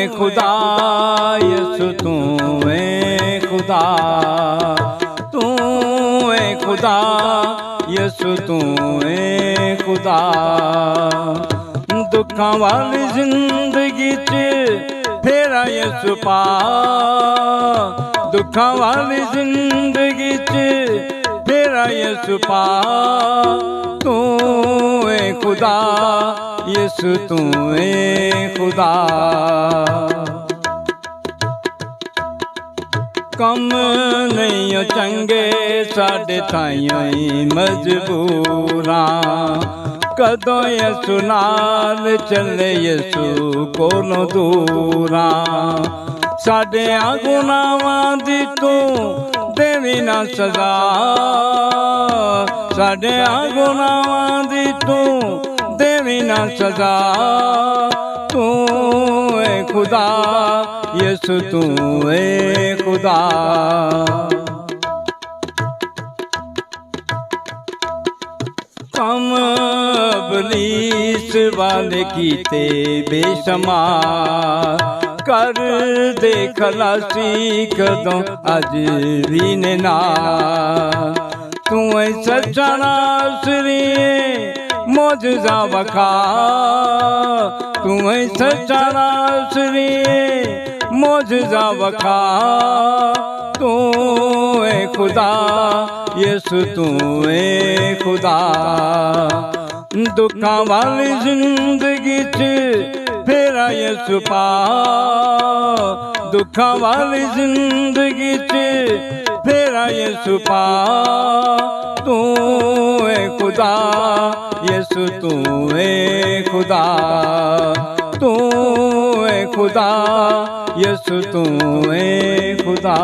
खुदा यसु तू है खुदा, तू है खुदा यसु तू है खुदा। दुखां वाली जिंदगी च फेरा यसु पा, दुखां वाली जिंदगी च फेरा यसु पा। तू है खुदा यसु तू है खुदा। कम नहीं चंगे साडे ताईं मजबूरां, कदों यसु नाल चले यसु कोलों दूरां। साडियां गुनाहां दी तू देवी ना सजा, साडियां गुनाहां दी तू देवी ना सजा। तू है खुदा यसु तू है खुदा। कम इब्लीस वाले कीते बेशुमार, कर दे खलासी कदों अज भी ने ना। तू है सच्चा नासरी मौजज़ा वखा, तू है सच्चा नासरी मौजज़ा वखा। तू है खुदा यसु तू है खुदा। दुखां वाली जिंदगी च फेरा यसु पा, दुखां वाली जिंदगी च फेरा यसु पा। तू है खुदा यसु तू है खुदा, तू है खुदा यसु तू है खुदा।